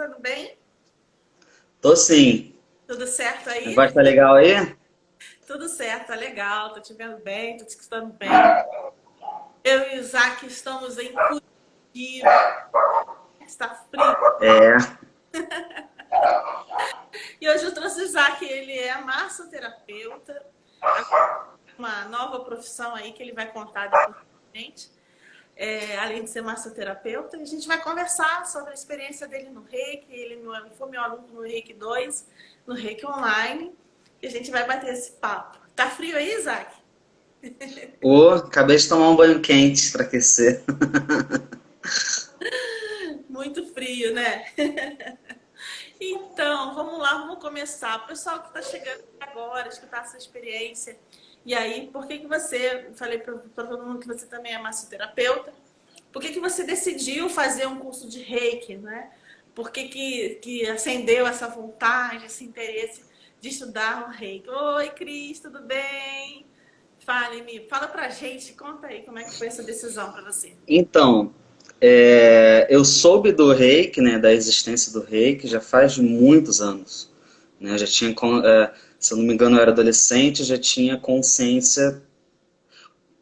escutando bem? Tô sim. Tudo certo O aí? negócio tá legal aí? Tudo certo, tá legal, tô te vendo bem, tô te escutando bem. Eu e o Isaac estamos em Curitiba, está frio. É. E hoje eu trouxe o Isaac, ele é massoterapeuta, uma nova profissão aí que ele vai contar depois pra gente. Além de ser massoterapeuta, a gente vai conversar sobre a experiência dele no Reiki. Ele foi meu aluno no Reiki 2, no Reiki Online, e a gente vai bater esse papo. Tá frio aí, Isaac? Acabei de tomar um banho quente pra aquecer. Muito frio, né? Então, vamos lá, vamos começar. Pessoal que está chegando agora, escutar a sua experiência. E aí, por que que você, falei para todo mundo que você também é massoterapeuta, por que que você decidiu fazer um curso de Reiki, né? Por que que acendeu essa vontade, esse interesse de estudar o Reiki? Oi, Cris, tudo bem? Fala pra gente, conta aí como é que foi essa decisão para você. Então, eu soube do reiki, né, da existência do reiki já faz muitos anos. Né? Eu já tinha, se eu não me engano, eu era adolescente, já tinha consciência,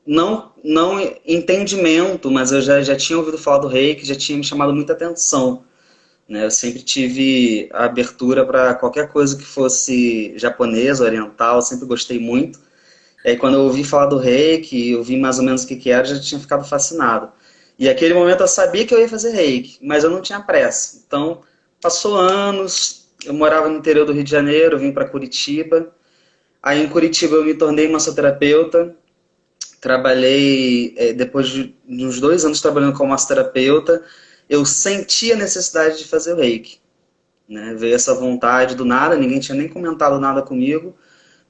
não entendimento, mas eu já tinha ouvido falar do reiki, já tinha me chamado muita atenção. Né? Eu sempre tive a abertura para qualquer coisa que fosse japonesa, oriental, sempre gostei muito. E aí, quando eu ouvi falar do reiki, eu vi mais ou menos o que era, já tinha ficado fascinado. E naquele momento eu sabia que eu ia fazer reiki, mas eu não tinha pressa. Então, passou anos, eu morava no interior do Rio de Janeiro, vim para Curitiba. Aí em Curitiba eu me tornei massoterapeuta. Trabalhei, depois de uns 2 anos trabalhando como massoterapeuta, eu senti a necessidade de fazer o reiki. Né? Veio essa vontade do nada, ninguém tinha nem comentado nada comigo,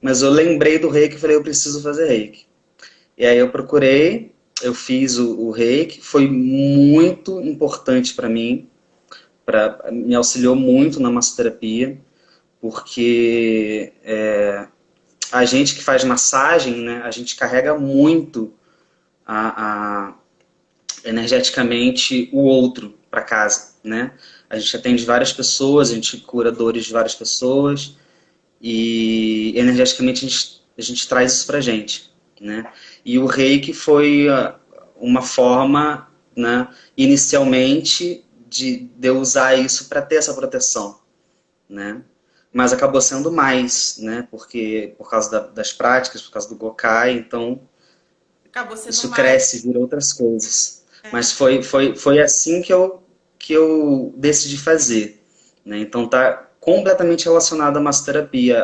mas eu lembrei do reiki e falei, eu preciso fazer reiki. E aí eu procurei, eu fiz o reiki, foi muito importante para mim, me auxiliou muito na massoterapia, porque a gente que faz massagem, né, a gente carrega muito a energeticamente o outro para casa, né? A gente atende várias pessoas, a gente cura dores de várias pessoas e energeticamente a gente traz isso pra gente, né? E o reiki foi uma forma, né, inicialmente de eu usar isso para ter essa proteção, né? Mas acabou sendo mais, né? Porque por causa das práticas, por causa do Gokai, então Acabou sendo isso mais. cresce, vira outras coisas. Mas foi assim que eu decidi fazer. Né? Então tá completamente relacionado à massoterapia,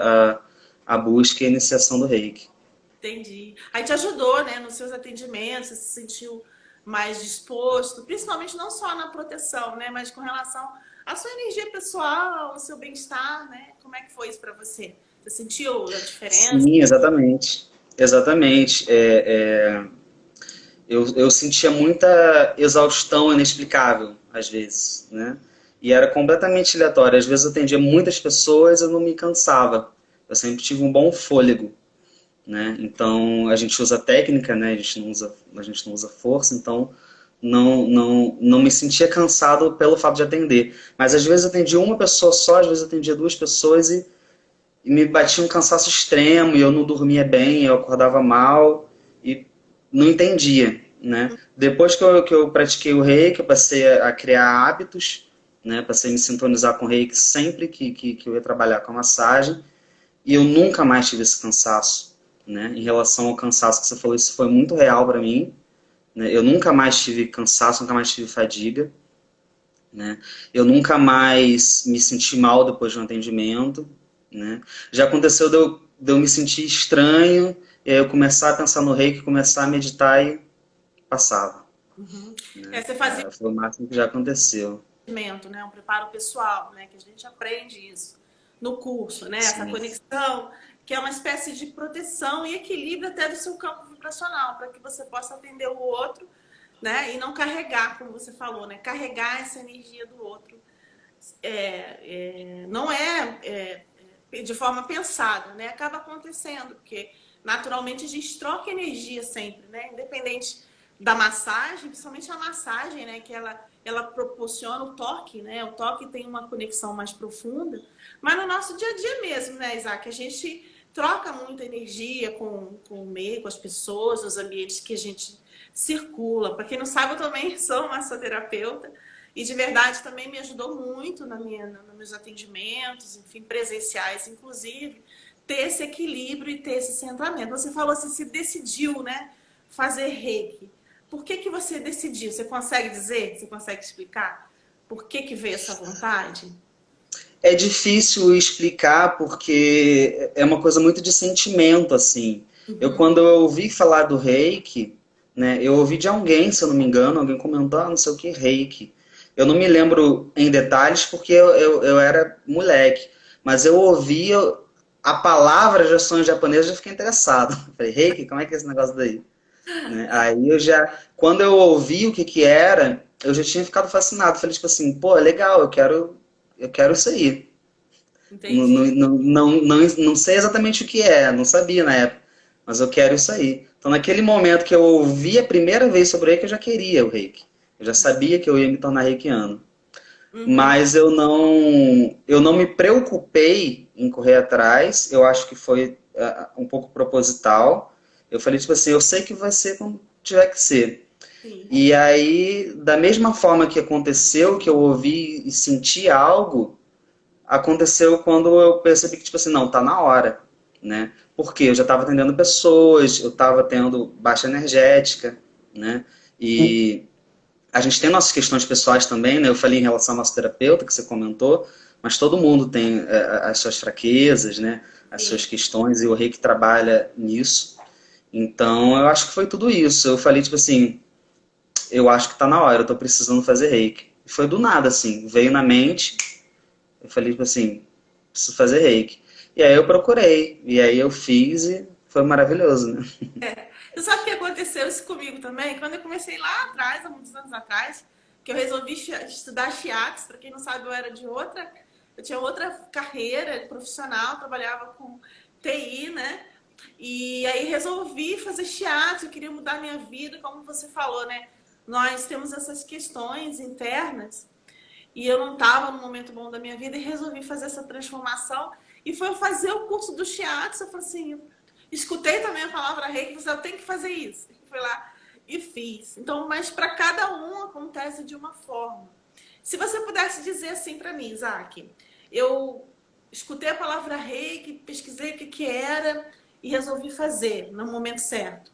a busca e a iniciação do reiki. Entendi. Aí te ajudou, né, nos seus atendimentos, você se sentiu mais disposto, principalmente não só na proteção, né, mas com relação à sua energia pessoal, ao seu bem-estar, né? Como é que foi isso para você? Você sentiu a diferença? Sim, exatamente. Exatamente. Eu sentia muita exaustão inexplicável, às vezes, né? E era completamente aleatório. Às vezes eu atendia muitas pessoas e eu não me cansava. Eu sempre tive um bom fôlego. Né? Então a gente usa técnica, né? A gente não usa força, então não me sentia cansado pelo fato de atender. Mas às vezes eu atendia uma pessoa só, às vezes eu atendia duas pessoas e me batia um cansaço extremo e eu não dormia bem, eu acordava mal e não entendia, né? Depois que eu pratiquei o reiki, eu passei a criar hábitos, né? Passei a me sintonizar com o reiki sempre que eu ia trabalhar com a massagem e eu nunca mais tive esse cansaço, né? Em relação ao cansaço que você falou, isso foi muito real para mim, né? Eu nunca mais tive cansaço, nunca mais tive fadiga, né? Eu nunca mais me senti mal depois de um atendimento, né? Já aconteceu de eu me sentir estranho, e aí eu começar a pensar no reiki, começar a meditar e passava, Uhum. né? Você fazia Foi o máximo que já aconteceu. conhecimento, né? Um preparo pessoal, né? Que a gente aprende isso no curso, né? Essa Sim, conexão, que é uma espécie de proteção e equilíbrio até do seu campo vibracional, para que você possa atender o outro, né? E não carregar, como você falou, né? Carregar essa energia do outro. Não de forma pensada, né? Acaba acontecendo, porque naturalmente a gente troca energia sempre, né? Independente da massagem, principalmente a massagem, né? Que ela ela proporciona o toque, né? O toque tem uma conexão mais profunda, mas no nosso dia a dia mesmo, né, Isaac? A gente troca muita energia com o meio, com as pessoas, os ambientes que a gente circula. Para quem não sabe, eu também sou massoterapeuta e de verdade também me ajudou muito nos meus atendimentos, enfim, presenciais, inclusive, ter esse equilíbrio e ter esse centramento. Você falou assim, se decidiu, né, fazer reiki. Por que você decidiu? Você consegue dizer? Você consegue explicar? Por que veio essa vontade? É difícil explicar porque é uma coisa muito de sentimento, assim. Uhum. Quando eu ouvi falar do reiki, né, eu ouvi de alguém, se eu não me engano, alguém comentou, não sei o que, reiki. Eu não me lembro em detalhes porque eu era moleque, mas eu ouvi a palavra, já sou em japonês, já fiquei interessado. Falei, reiki, como é que é esse negócio daí? Né? Aí quando eu ouvi o que que era, eu já tinha ficado fascinado. Falei, tipo assim, pô, é legal, eu quero isso aí. Entendi. Não sei exatamente o que é, não sabia na época, mas eu quero isso aí. Então, naquele momento que eu ouvi a primeira vez sobre o reiki, eu já queria o reiki. Eu já sabia que eu ia me tornar reikiano. Uhum. Mas eu não me preocupei em correr atrás, eu acho que foi um pouco proposital. Eu falei, tipo assim, eu sei que vai ser quando tiver que ser. Sim. E aí, da mesma forma que aconteceu, que eu ouvi e senti algo, aconteceu quando eu percebi que, tipo assim, não, tá na hora, né? Porque eu já estava atendendo pessoas, eu estava tendo baixa energética, né? E a gente tem nossas questões pessoais também, né? Eu falei em relação ao nosso terapeuta, que você comentou, mas todo mundo tem as suas fraquezas, né? As suas Sim. questões, e o Reiki trabalha nisso. Então, eu acho que foi tudo isso. Eu falei, tipo assim, eu acho que tá na hora, eu tô precisando fazer Reiki. E foi do nada, assim, veio na mente, eu falei, tipo assim, preciso fazer reiki. E aí eu procurei, e aí eu fiz e foi maravilhoso, né? Você sabe o que aconteceu isso comigo também? Quando eu comecei lá atrás, há muitos anos atrás, que eu resolvi estudar Shiatsu, para quem não sabe, eu tinha outra carreira profissional, trabalhava com TI, né? E aí resolvi fazer Shiatsu, eu queria mudar minha vida, como você falou, né? Nós temos essas questões internas e eu não estava no momento bom da minha vida e resolvi fazer essa transformação. E foi fazer o curso do Shiatsu, eu falei assim, escutei também a palavra reiki, você tem que fazer isso. Fui lá e fiz. Então, mas para cada um acontece de uma forma. Se você pudesse dizer assim para mim, Isaac, eu escutei a palavra reiki, pesquisei o que que era e resolvi fazer no momento certo.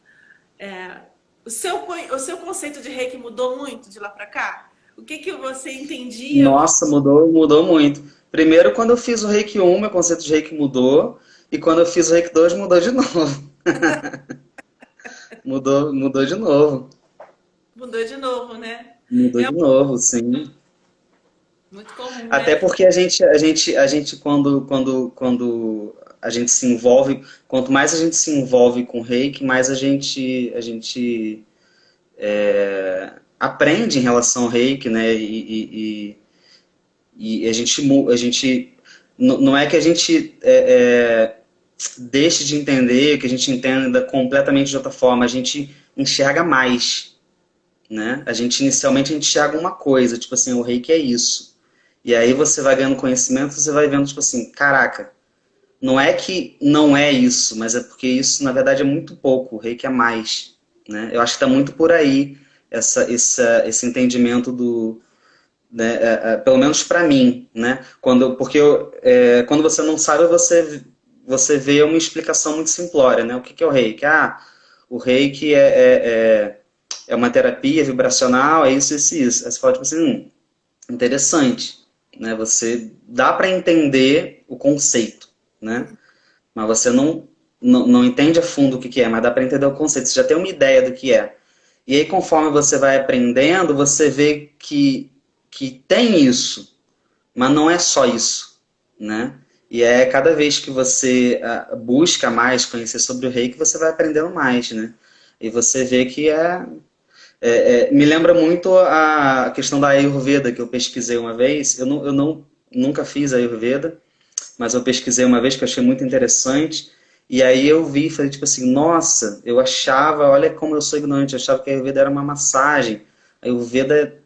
É, o seu conceito de reiki mudou muito de lá para cá? O que que você entendia? Nossa, mudou muito. Primeiro, quando eu fiz o Reiki 1, meu conceito de Reiki mudou, e quando eu fiz o Reiki 2, mudou de novo. Mudou de novo. Mudou de novo, né? Mudou É de novo, sim. muito comum, né? Até porque a gente quando a gente se envolve, quanto mais a gente se envolve com o Reiki, mais a gente aprende em relação ao Reiki, né? E a gente não é que a gente deixe de entender, que a gente entenda completamente de outra forma, a gente enxerga mais, né? Inicialmente a gente enxerga uma coisa, tipo assim, o reiki é isso. E aí você vai ganhando conhecimento, você vai vendo, tipo assim, caraca, não é que não é isso, mas é porque isso, na verdade, é muito pouco, o reiki é mais, né? Eu acho que está muito por aí esse entendimento do, né, pelo menos para mim, né? Quando você não sabe, você vê uma explicação muito simplória, né? O que é o reiki? Ah, o reiki é uma terapia vibracional, é isso, isso, isso. Aí você fala, tipo assim, interessante, né? Você dá para entender o conceito, né? Mas você não entende a fundo o que é, mas dá para entender o conceito, você já tem uma ideia do que é. E aí, conforme você vai aprendendo, você vê que tem isso, mas não é só isso, né? E é cada vez que você busca mais conhecer sobre o reiki, você vai aprendendo mais, né? E você vê que me lembra muito a questão da Ayurveda, que eu pesquisei uma vez. Nunca fiz Ayurveda, mas eu pesquisei uma vez que eu achei muito interessante. E aí eu vi e falei, tipo assim, nossa, eu achava, olha como eu sou ignorante, eu achava que a Ayurveda era uma massagem. A Ayurveda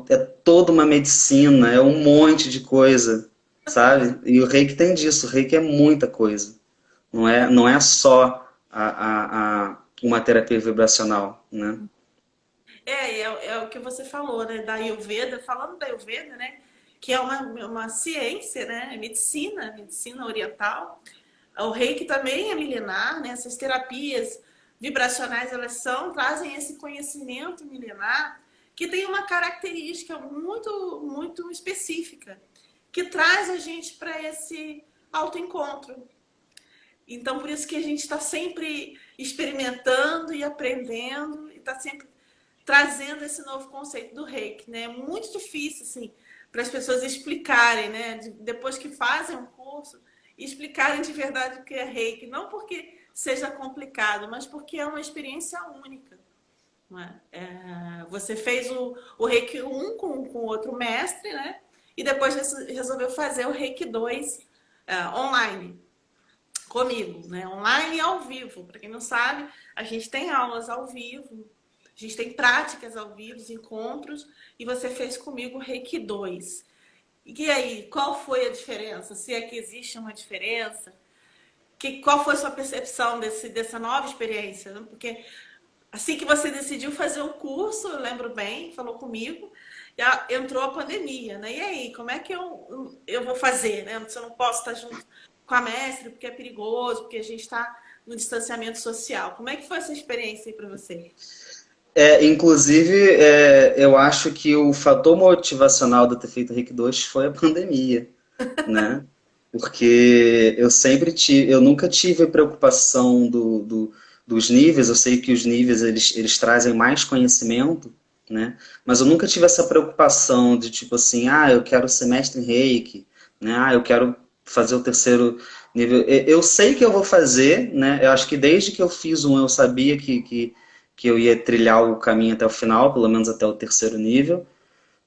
é toda uma medicina, é um monte de coisa, sabe? E o reiki tem disso, o reiki é muita coisa. Não é só uma terapia vibracional, né? É o que você falou, né? Da Ayurveda, falando da Ayurveda, né? Que é uma ciência, né? Medicina oriental. O Reiki também é milenar, né? Essas terapias vibracionais, trazem esse conhecimento milenar que tem uma característica muito específica, que traz a gente para esse autoencontro. Então, por isso que a gente está sempre experimentando e aprendendo, e está sempre trazendo esse novo conceito do reiki, né? É muito difícil, assim, para as pessoas explicarem, né? Depois que fazem um curso, explicarem de verdade o que é reiki. Não porque seja complicado, mas porque é uma experiência única. Não é? Você fez o reiki 1 com outro mestre, né? E depois resolveu fazer o reiki 2 online comigo, né? Online e ao vivo. Para quem não sabe, a gente tem aulas ao vivo, a gente tem práticas ao vivo, encontros, e você fez comigo o Reiki 2. E aí, qual foi a diferença? Se é que existe uma diferença? Qual foi a sua percepção dessa nova experiência? Porque assim que você decidiu fazer o curso, eu lembro bem, falou comigo, entrou a pandemia, né? E aí, como é que eu vou fazer, né? Se eu não posso estar junto com a mestre, porque é perigoso, porque a gente está no distanciamento social. Como é que foi essa experiência aí para você? Inclusive, eu acho que o fator motivacional de eu ter feito o Reiki 2 foi a pandemia, né? Porque eu nunca tive a preocupação dos níveis, eu sei que os níveis eles trazem mais conhecimento, né? Mas eu nunca tive essa preocupação de tipo assim, eu quero ser mestre em Reiki, né? Eu quero fazer o terceiro nível. Eu sei que eu vou fazer, né? Eu acho que desde que eu fiz um, eu sabia que eu ia trilhar o caminho até o final, pelo menos até o terceiro nível,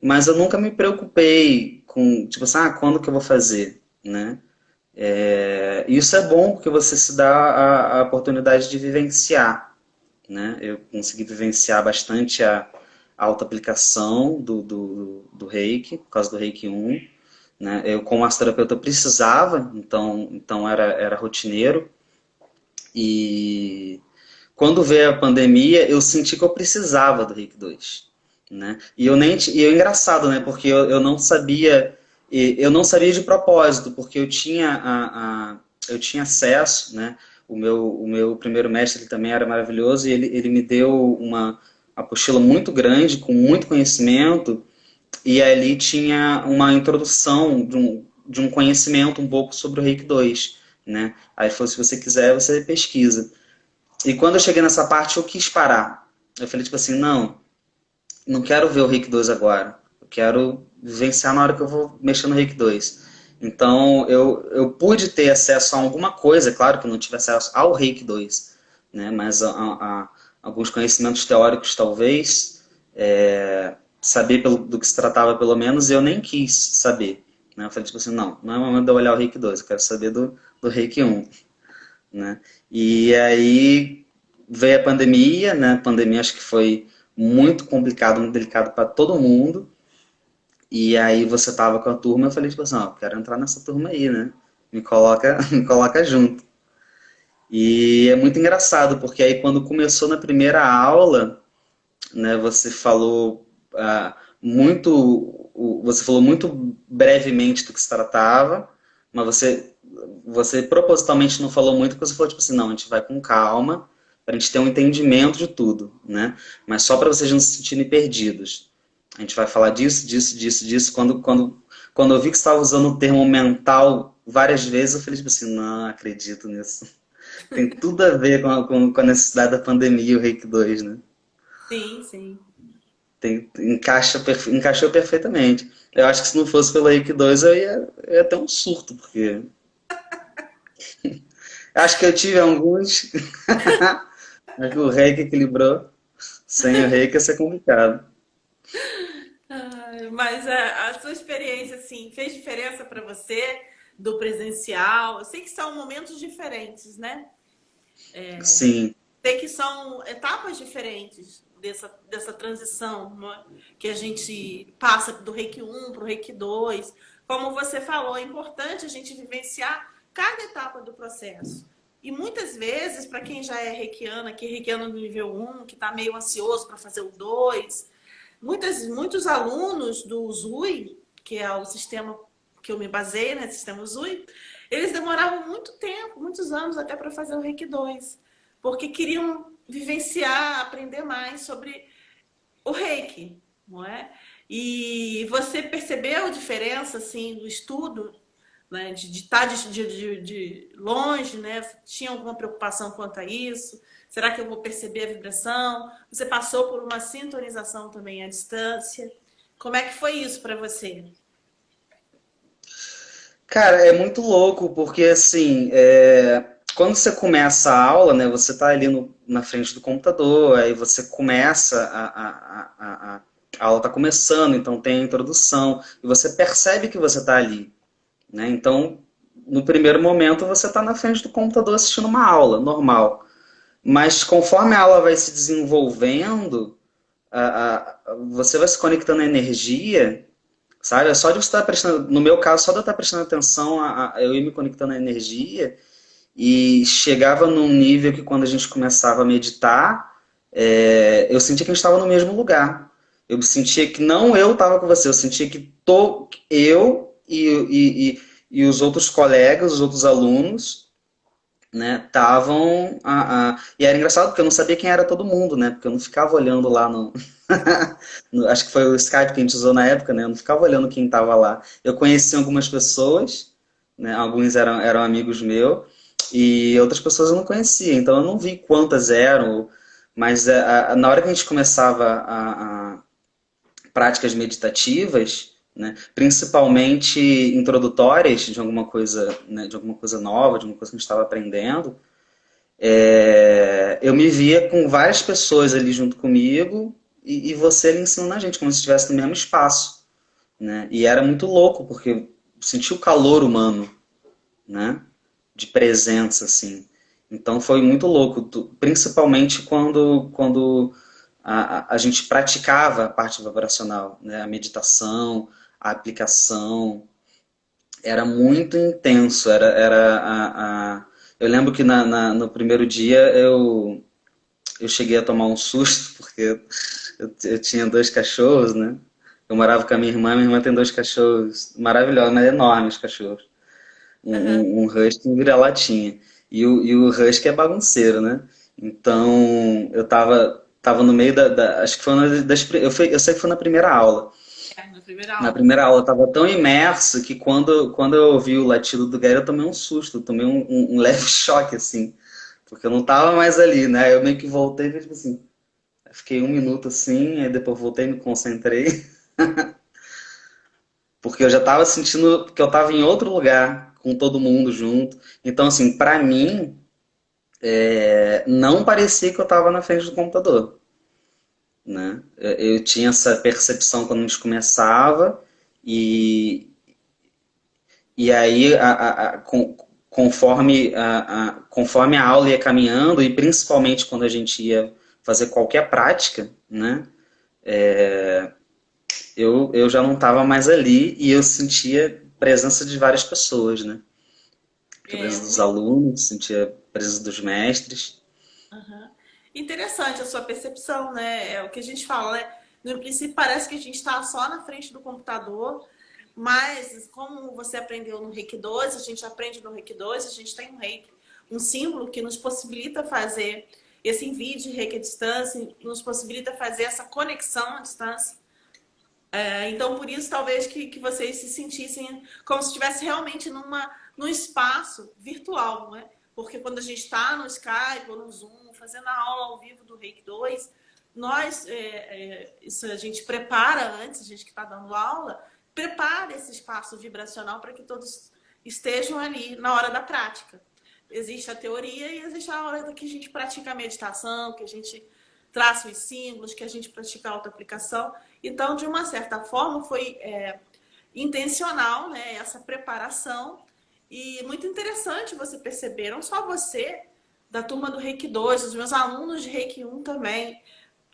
mas eu nunca me preocupei com, tipo assim, quando que eu vou fazer, né? Isso é bom porque você se dá a oportunidade de vivenciar, né? Eu consegui vivenciar bastante a autoaplicação do Reiki, por causa do Reiki 1, né? Eu, como massoterapeuta, precisava, então era rotineiro. E quando veio a pandemia, eu senti que eu precisava do Reiki 2, né? E é engraçado, né? Porque eu não sabia, eu não sabia de propósito, porque eu tinha acesso, né? O meu primeiro mestre ele também era maravilhoso e ele me deu uma apostila muito grande, com muito conhecimento, e ali tinha uma introdução de um conhecimento um pouco sobre o Reiki 2, né? Aí ele falou, se você quiser, você pesquisa. E quando eu cheguei nessa parte, eu quis parar. Eu falei, tipo assim, não quero ver o Reiki 2 agora. Eu quero vivenciar na hora que eu vou mexer no Reiki 2. Então, eu pude ter acesso a alguma coisa, claro que eu não tive acesso ao Reiki 2, né? Mas a alguns conhecimentos teóricos, talvez, saber do que se tratava, pelo menos, eu nem quis saber. Né? Eu falei, tipo assim, não é o momento de eu olhar o Reiki 2, eu quero saber do Reiki 1, né? E aí veio a pandemia, né? A pandemia acho que foi muito complicado, muito delicado para todo mundo. E aí você tava com a turma, eu falei tipo assim, quero entrar nessa turma aí, né? Me coloca, me coloca junto. E é muito engraçado, porque aí quando começou na primeira aula, né, você falou muito brevemente do que se tratava, mas você propositalmente não falou muito, porque você falou tipo assim, não, a gente vai com calma, para a gente ter um entendimento de tudo, né? Mas só para vocês não se sentirem perdidos. A gente vai falar disso, disso, disso, disso. Quando eu vi que você estava usando o termo mental várias vezes, eu falei tipo assim, não acredito nisso. Tem tudo a ver com a necessidade da pandemia, o Reiki 2, né? Sim, sim. Encaixou perfeitamente. Eu acho que se não fosse pelo Reiki 2 eu ia ter um surto, porque acho que eu tive alguns, mas o Reiki equilibrou. Sem o Reiki ia ser complicado. Mas a sua experiência, assim, fez diferença para você do presencial? Eu sei que são momentos diferentes, né? Sim, Sei que são etapas diferentes dessa transição, não é? Que a gente passa do Reiki 1 para o Reiki 2. Como você falou, é importante a gente vivenciar cada etapa do processo. E muitas vezes, para quem já é reikiana, que é reikiano no nível 1, que está meio ansioso para fazer o 2, muitos alunos do ZUI, que é o sistema que eu me baseei, né, sistema ZUI, eles demoravam muito tempo, muitos anos até para fazer o Reiki 2, porque queriam vivenciar, aprender mais sobre o Reiki, não é? E você percebeu a diferença, assim, do estudo, né, de estar de longe, né? Tinha alguma preocupação quanto a isso? Será que eu vou perceber a vibração? Você passou por uma sintonização também à distância? Como é que foi isso para você? Cara, é muito louco, porque assim, quando você começa a aula, né, você tá ali na frente do computador, aí você começa, a aula tá começando, então tem a introdução, e você percebe que você tá ali, né? Então, no primeiro momento, você tá na frente do computador assistindo uma aula, normal. Mas conforme a aula vai se desenvolvendo, você vai se conectando à energia. Sabe? É só de você estar prestando, no meu caso, só de eu estar prestando atenção, eu ia me conectando à energia e chegava num nível que quando a gente começava a meditar, eu sentia que a gente estava no mesmo lugar. Eu sentia que não eu estava com você, eu sentia que eu e os outros colegas, os outros alunos, né, estavam. E era engraçado porque eu não sabia quem era todo mundo, né? Porque eu não ficava olhando lá no. Acho que foi o Skype que a gente usou na época, né? Eu não ficava olhando quem estava lá. Eu conheci algumas pessoas, né? Alguns eram amigos meus, e outras pessoas eu não conhecia, então eu não vi quantas eram, mas na hora que a gente começava a práticas meditativas, né? Principalmente introdutórias de alguma coisa, né? De alguma coisa nova, de alguma coisa que a gente estava aprendendo, eu me via com várias pessoas ali junto comigo e você ali ensinando a gente, como se estivesse no mesmo espaço, né? E era muito louco, porque eu senti o calor humano, né? De presença, assim. Então foi muito louco, principalmente quando a gente praticava a parte vibracional, né? A meditação, a aplicação, era muito intenso. Eu lembro que no primeiro dia eu cheguei a tomar um susto, porque eu tinha dois cachorros, né? Eu morava com a minha irmã tem dois cachorros maravilhosos, mas enormes cachorros. Uhum. Um husky e um vira-latinha. E o husky é bagunceiro, né? Então, tava no meio acho que foi uma eu sei que foi na primeira aula. Na primeira Na aula. primeira aula eu tava tão imerso que quando eu ouvi o latido do Gary, eu tomei um susto, eu tomei um leve choque, assim. Porque eu não tava mais ali, né? Eu meio que voltei, tipo assim, fiquei um minuto assim, aí depois voltei, me concentrei, porque eu já estava sentindo que eu estava em outro lugar, com todo mundo junto. Então, assim, para mim, não parecia que eu estava na frente do computador, né? Eu tinha essa percepção quando a gente começava e, e aí, conforme a aula ia caminhando e principalmente quando a gente ia fazer qualquer prática, né? Eu já não estava mais ali e eu sentia presença de várias pessoas, né? A É presença dos muito alunos, sentia a presença dos mestres. uhum. Interessante a sua percepção, né? É o que a gente fala, né? No princípio parece que a gente está só na frente do computador, mas como você aprendeu no Reiki 2, a gente aprende no Reiki 2, a gente tem um Reiki, um símbolo que nos possibilita fazer esse envio de Reiki à distância, nos possibilita fazer essa conexão à distância. Então, por isso, talvez que vocês se sentissem como se estivesse realmente num espaço virtual, não é? Porque quando a gente está no Skype ou no Zoom, fazendo a aula ao vivo do Reiki 2, isso a gente prepara antes, a gente que está dando aula, prepara esse espaço vibracional para que todos estejam ali na hora da prática. Existe a teoria e existe a hora que a gente pratica a meditação, que a gente traça os símbolos, que a gente pratica a autoaplicação. Então, de uma certa forma, foi intencional, né, essa preparação. E muito interessante você perceber, não só você, da turma do Reiki 2, os meus alunos de Reiki 1 também,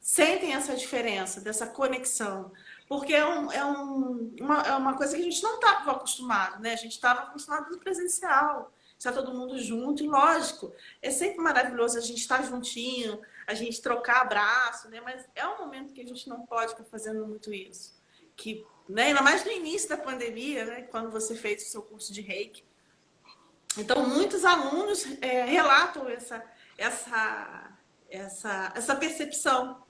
sentem essa diferença, dessa conexão. Porque é uma coisa que a gente não estava acostumado, né? A gente estava acostumado no presencial, está todo mundo junto, e lógico, é sempre maravilhoso a gente estar juntinho, a gente trocar abraço, né? Mas é um momento que a gente não pode estar fazendo muito isso. Que, né? Ainda mais no início da pandemia, né? Quando você fez o seu curso de Reiki. Então, muitos alunos relatam essa percepção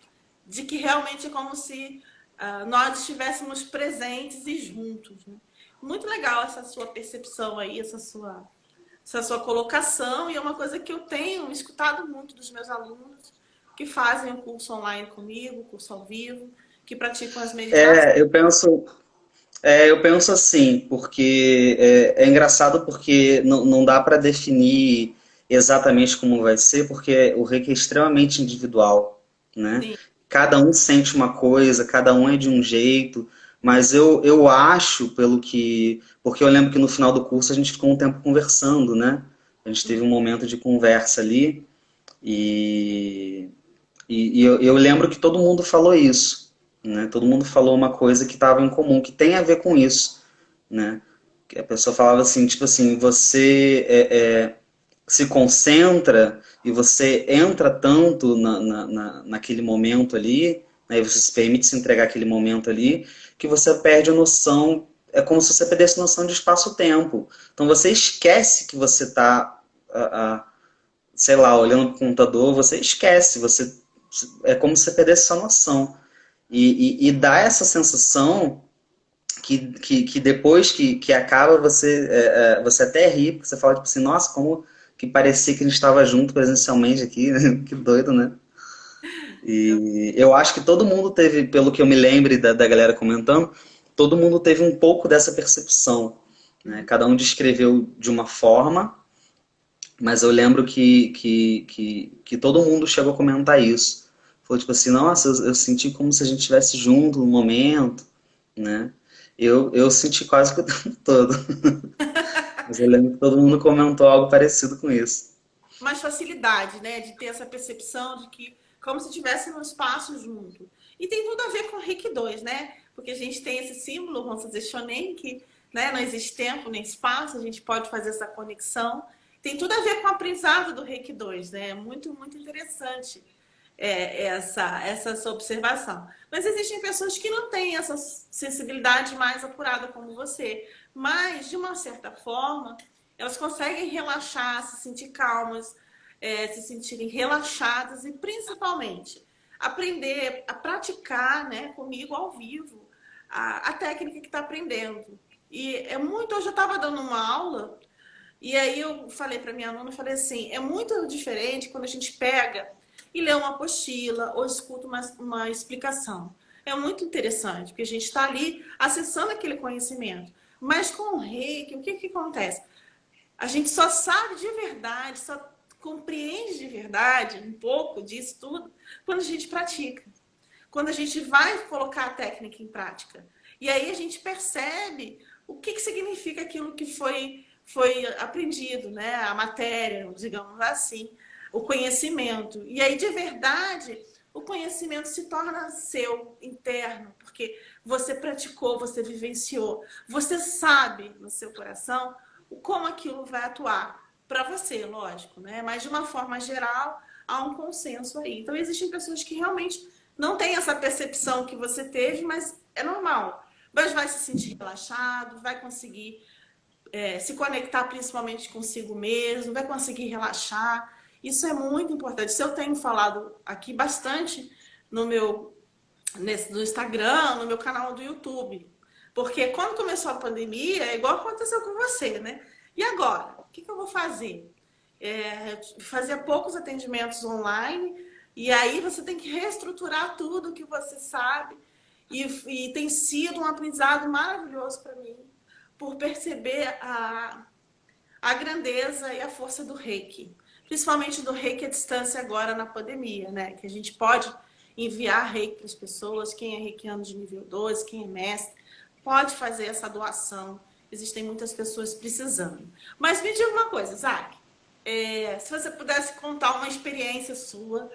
de que realmente é como se nós estivéssemos presentes e juntos. Né? Muito legal essa sua percepção aí, essa sua colocação, e é uma coisa que eu tenho escutado muito dos meus alunos que fazem o curso online comigo, curso ao vivo, que praticam as meditações. É, eu penso assim, porque é engraçado porque não dá para definir exatamente como vai ser, porque o reiki é extremamente individual, né? Sim, Cada um sente uma coisa, cada um é de um jeito, mas eu acho, porque eu lembro que no final do curso a gente ficou um tempo conversando, né? A gente teve um momento de conversa ali, e, eu lembro que todo mundo falou isso, né? Todo mundo falou uma coisa que estava em comum, que tem a ver com isso, né? Que a pessoa falava assim, tipo assim, você se concentra e você entra tanto naquele momento ali, né? E você se permite se entregar aquele momento ali, que você perde a noção, é como se você perdesse a noção de espaço-tempo. Então você esquece que você está, sei lá, olhando para o computador, você esquece, é como se você perdesse essa noção. E dá essa sensação que depois que acaba, você até ri, porque você fala tipo assim, nossa, como que parecia que a gente estava junto presencialmente aqui, né? Que doido, né? eu, E eu acho que todo mundo teve, pelo que eu me lembre da galera comentando, todo mundo teve um pouco dessa percepção, né? Cada um descreveu de uma forma, mas eu lembro que todo mundo chegou a comentar isso. Foi tipo assim, nossa, eu senti como se a gente estivesse junto no momento, né? Eu senti quase que o tempo todo. Mas eu lembro que todo mundo comentou algo parecido com isso. mais facilidade, né, de ter essa percepção de que como se estivesse no espaço junto. E tem tudo a ver com o Reiki 2, né? Porque a gente tem esse símbolo, vamos dizer, Shonen, que né, não existe tempo nem espaço, a gente pode fazer essa conexão. Tem tudo a ver com o aprendizado do Reiki 2, né? É muito, muito interessante essa sua observação. Mas existem pessoas que não têm essa sensibilidade mais apurada como você. Mas, de uma certa forma, elas conseguem relaxar, se sentir calmas, se sentirem relaxadas e, principalmente, aprender a praticar, né, comigo ao vivo a técnica que está aprendendo. E é muito. Hoje eu estava dando uma aula e aí eu falei para minha aluna, eu falei assim, é muito diferente quando a gente pega e lê uma apostila ou escuta uma explicação. É muito interessante, porque a gente está ali acessando aquele conhecimento. Mas com o reiki, o que, que acontece? A gente só sabe de verdade, só compreende de verdade um pouco disso tudo quando a gente pratica. Quando a gente vai colocar a técnica em prática. E aí a gente percebe o que, que significa aquilo que foi aprendido, né? A matéria, digamos assim, o conhecimento. E aí, de verdade, o conhecimento se torna seu, interno, porque você praticou, você vivenciou, você sabe no seu coração como aquilo vai atuar para você, lógico, né? Mas de uma forma geral, há um consenso aí. Então, existem pessoas que realmente não têm essa percepção que você teve, mas é normal. Mas vai se sentir relaxado, vai conseguir se conectar principalmente consigo mesmo, vai conseguir relaxar. Isso é muito importante. Isso eu tenho falado aqui bastante no Instagram, no meu canal do YouTube. Porque quando começou a pandemia, é igual aconteceu com você, né? E agora? O que eu vou fazer? Fazia poucos atendimentos online, e aí você tem que reestruturar tudo que você sabe. E tem sido um aprendizado maravilhoso para mim, por perceber a grandeza e a força do Reiki. Principalmente do Reiki à distância agora na pandemia, né? Que a gente pode enviar Reiki para as pessoas, quem é reikiano de nível 12, quem é mestre, pode fazer essa doação. Existem muitas pessoas precisando. Mas me diga uma coisa, Isaac. Se você pudesse contar uma experiência sua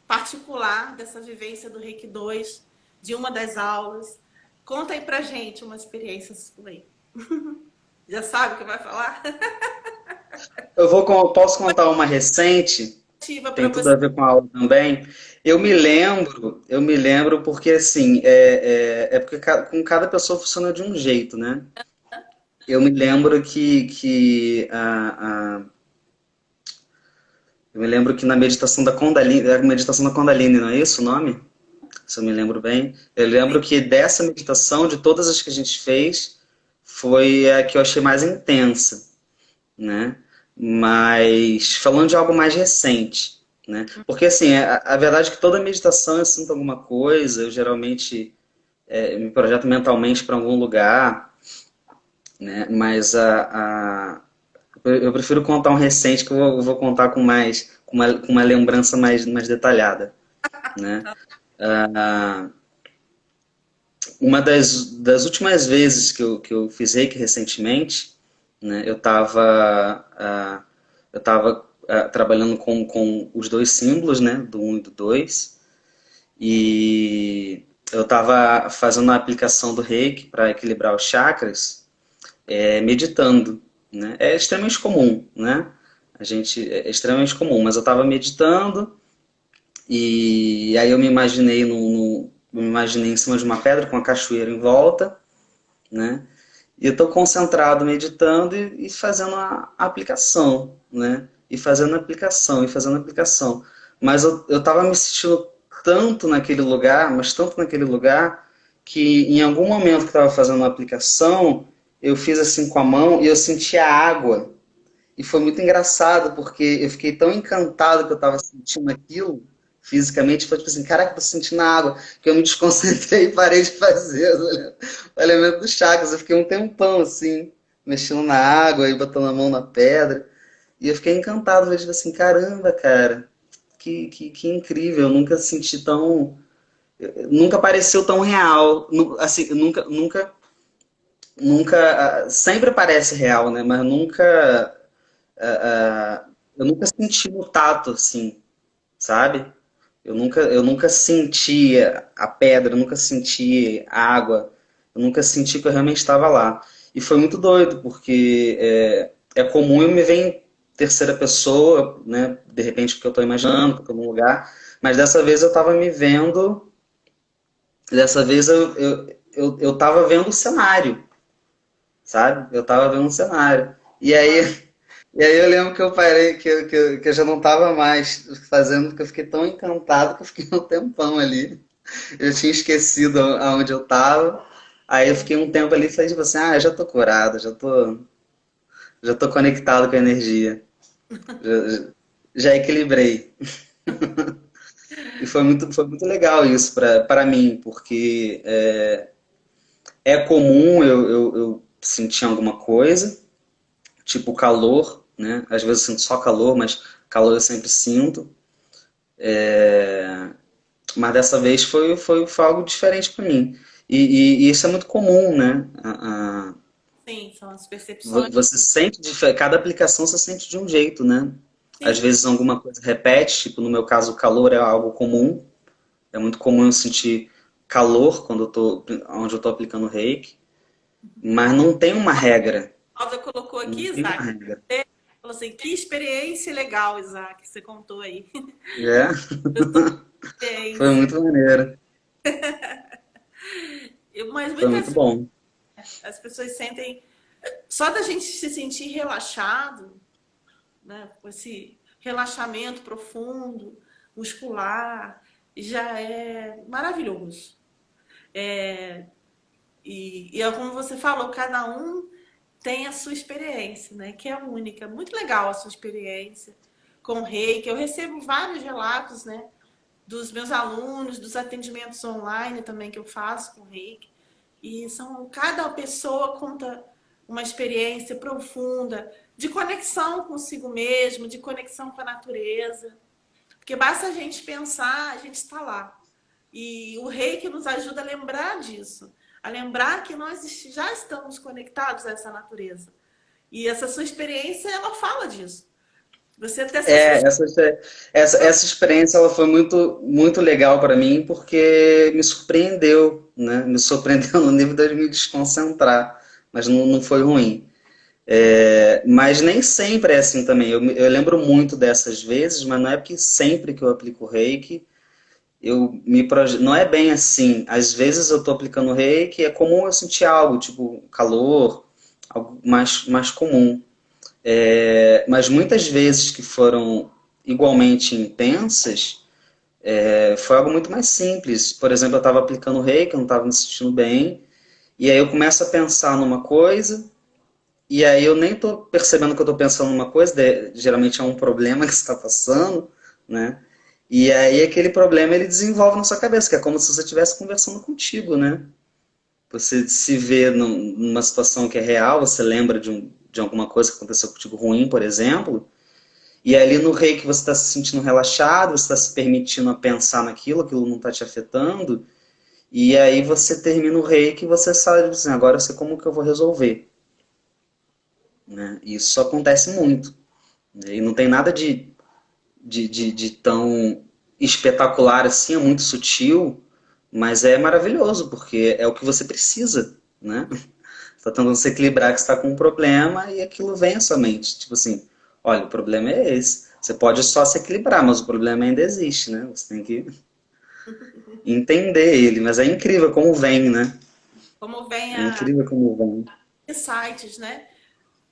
particular dessa vivência do Reiki 2, de uma das aulas. Conta aí pra gente uma experiência sua aí. Já sabe o que vai falar? Posso contar uma recente, Ativa para tem tudo você. a ver com a aula também. Eu me lembro porque assim, é porque com cada pessoa funciona de um jeito, né? Eu me lembro eu me lembro que na meditação da Kundalini, é a meditação da Kundalini, não é isso o nome? Se eu me lembro bem. Eu lembro que dessa meditação, de todas as que a gente fez, foi a que eu achei mais intensa, né? Mas falando de algo mais recente, né? Porque assim, a verdade é que toda meditação eu sinto alguma coisa, eu geralmente me projeto mentalmente para algum lugar, né? Mas eu prefiro contar um recente que eu vou contar com com uma lembrança mais detalhada, né? Ah, uma das últimas vezes que eu fiz reiki recentemente, né, eu tava trabalhando com os dois símbolos, né, do um e do 2, e eu estava fazendo a aplicação do reiki para equilibrar os chakras, meditando, né? É extremamente comum, né? É extremamente comum, mas eu estava meditando e aí eu me imaginei me imaginei em cima de uma pedra com uma cachoeira em volta, né? E eu estou concentrado meditando e fazendo a aplicação, né? E fazendo a aplicação, e fazendo a aplicação. Mas eu estava me sentindo tanto naquele lugar, mas tanto naquele lugar, que em algum momento que estava fazendo a aplicação, eu fiz assim com a mão e eu senti a água. E foi muito engraçado, porque eu fiquei tão encantado que eu estava sentindo aquilo fisicamente, foi tipo assim, caraca, eu tô sentindo a água, que eu me desconcentrei e parei de fazer o elemento dos chakras. Eu fiquei um tempão assim, mexendo na água e botando a mão na pedra. E eu fiquei encantado, eu tipo assim, caramba, cara, que incrível, eu nunca senti tão. Nunca pareceu tão real. Assim, sempre parece real, né? Mas eu nunca senti no tato, assim, sabe? Eu nunca senti a pedra, eu nunca senti a água, eu nunca senti que eu realmente estava lá. E foi muito doido, porque é comum eu me ver em terceira pessoa, né? De repente, porque eu estou imaginando, que eu estou num lugar, mas dessa vez eu estava me vendo, dessa vez eu estava vendo o cenário, sabe? Eu estava vendo um cenário. E aí eu lembro que eu parei, que eu já não estava mais fazendo, porque eu fiquei tão encantado que eu fiquei um tempão ali. Eu tinha esquecido aonde eu estava. Aí eu fiquei um tempo ali e falei, tipo assim, eu já tô curado, já tô conectado com a energia. Já, já equilibrei. E foi muito legal isso para mim, porque é comum eu sentir alguma coisa, tipo calor, né? Às vezes eu sinto só calor, mas calor eu sempre sinto. Mas dessa vez foi algo diferente para mim. E isso é muito comum, né? Sim, são as percepções. Você sente, cada aplicação você sente de um jeito, né? Às Sim, vezes alguma coisa repete, tipo no meu caso o calor é algo comum. É muito comum eu sentir calor quando onde eu tô aplicando reiki, mas não tem uma regra. a Alda colocou Não aqui, tem uma Isaac. regra. Falou assim, que experiência legal, Isaac, que você contou aí. É, Eu sou foi experiência. muito maneiro. Mas Foi muito muitas vezes bom. as pessoas sentem. Só da gente se sentir relaxado, né, com esse relaxamento profundo, muscular, já é maravilhoso. E é como você falou, cada um tem a sua experiência, né? Que é única. Muito legal a sua experiência com o reiki. Eu recebo vários relatos, né? Dos meus alunos, dos atendimentos online também que eu faço com reiki. E cada pessoa conta uma experiência profunda de conexão consigo mesmo, de conexão com a natureza. Porque basta a gente pensar, a gente está lá. E o reiki nos ajuda a lembrar disso, a lembrar que nós já estamos conectados a essa natureza. E essa sua experiência, ela fala disso. Você até se É, assustou. essa experiência ela foi muito legal para mim porque me surpreendeu, né? Me surpreendeu no nível de me desconcentrar, mas não foi ruim. É, mas nem sempre é assim também. Eu lembro muito dessas vezes, mas não é porque sempre que eu aplico reiki, não é bem assim. Às vezes eu estou aplicando reiki, é comum eu sentir algo, tipo calor, algo mais comum. Mas muitas vezes que foram igualmente intensas, foi algo muito mais simples. Por exemplo, eu estava aplicando reiki, eu não estava me sentindo bem, e aí eu começo a pensar numa coisa, e aí eu nem estou percebendo que eu estou pensando numa coisa, geralmente é um problema que está passando, né? E aí aquele problema ele desenvolve na sua cabeça, que é como se você estivesse conversando contigo, né? Você se vê numa situação que é real, você lembra de alguma coisa que aconteceu contigo ruim, por exemplo, e ali no reiki você está se sentindo relaxado, você está se permitindo a pensar naquilo, aquilo não está te afetando, e aí você termina o reiki e você sabe assim, agora eu sei como que eu vou resolver. Né? E isso acontece muito. Né? E não tem nada de tão espetacular assim, é muito sutil, mas é maravilhoso, porque é o que você precisa. Né? Você está tentando se equilibrar que você está com um problema e aquilo vem à sua mente. Tipo assim, olha, o problema é esse. Você pode só se equilibrar, mas o problema ainda existe, né? Você tem que entender ele. Mas é incrível como vem, né? Como É venha incrível como vem. insights, né?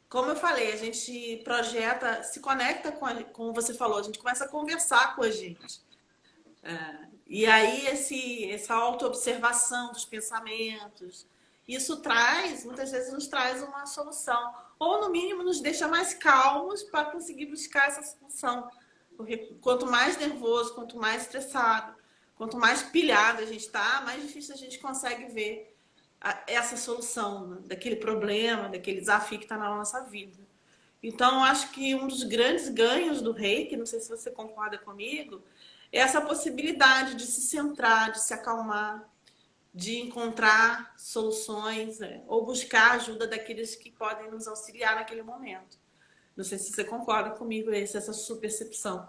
Como eu falei, a gente projeta, se conecta como você falou, a gente começa a conversar com a gente. E aí essa autoobservação dos pensamentos, isso traz, muitas vezes nos traz uma solução. Ou no mínimo nos deixa mais calmos para conseguir buscar essa solução. Porque quanto mais nervoso, quanto mais estressado, quanto mais pilhado a gente está, mais difícil a gente consegue ver essa solução, né, daquele problema, daquele desafio que está na nossa vida. Então, eu acho que um dos grandes ganhos do reiki, não sei se você concorda comigo, é essa possibilidade de se centrar, de se acalmar, de encontrar soluções, né, ou buscar ajuda daqueles que podem nos auxiliar naquele momento. Não sei se você concorda comigo, essa sua percepção.